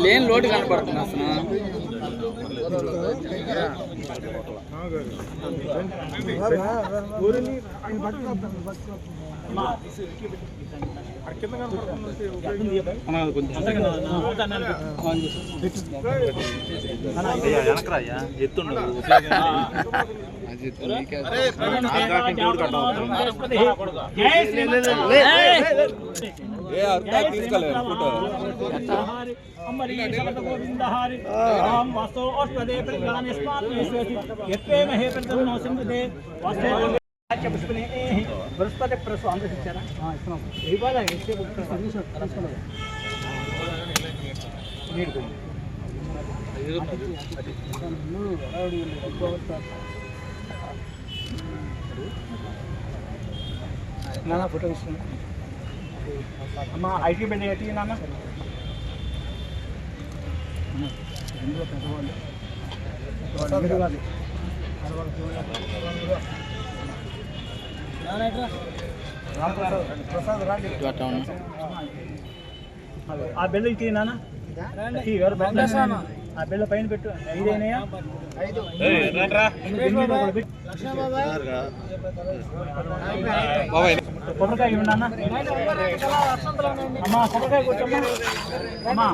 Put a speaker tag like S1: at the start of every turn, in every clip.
S1: లేని లోటు కనపడుతుంది అసలు.
S2: వెనకరాయ్యా ఎత్తుండదు తీసుకోలేదు ఫోటో
S1: బృహస్పతి ప్రశ్న అందరూ ఇచ్చారా ఇవాళ నాన్న ఫోటో ఇస్తున్నా అమ్మ ఐటీ బిల్డింగ్ ఎట్టి నాన్న ఇందులో పెద్దవాళ్ళు ఆ బిల్లు ఇచ్చి నాన్న ఆ బిల్లు పైన పెట్టు 5 అయినాయా కొబ్బరికాయ ఇవ్వండి అన్న అమ్మా కొబ్బరికాయ కొట్టమ్మా అమ్మా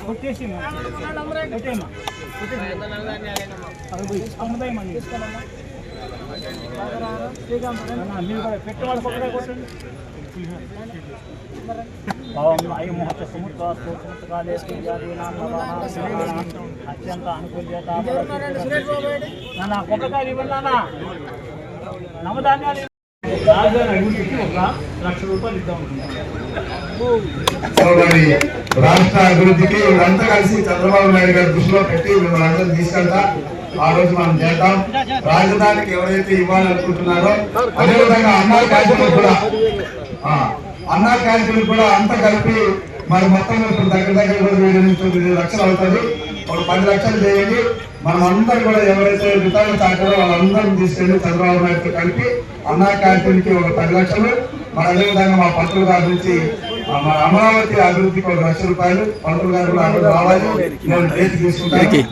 S1: కొట్టేసి కొట్టేయమ్మా మీరు కూడా పెట్టుబడి కొబ్బరికాయ కొట్టండి ముహూర్త సుముహూర్త అత్యంత అనుకూల్యత నాన్న కొబ్బరికాయలు ఇవ్వండి నాన్న నవధాన్యాలు
S3: రాష్ట్ర అభివృద్ధికి వీళ్ళంతా కలిసి చంద్రబాబు నాయుడు గారి దృష్టిలో పెట్టి మిమ్మల్ని తీసుకెళ్తా ఆ రోజు మనం చేద్దాం. రాజధానికి ఎవరైతే ఇవ్వాలనుకుంటున్నారో అదేవిధంగా అన్నా క్యాంటీన్లు కూడా అంతా కలిపి మరి మొత్తం ఇప్పుడు దగ్గర 7-9 లక్షలు అవుతుంది. ఒక 10 లక్షలు చేయండి. మనం అందరూ కూడా ఎవరైతే విధానం తాకారో వాళ్ళందరం తీసుకెళ్లి చంద్రబాబు నాయుడుతో కలిపి అన్నా క్యాంటీన్ కి ఒక 10 లక్షలు, మరి అదేవిధంగా మా పంతులు గారి నుంచి మన అమరావతి అభివృద్ధికి 1 లక్ష రూపాయలు పంతులు గారు కూడా అక్కడ రావాలి. నేను డేట్ తీసుకుంటాను.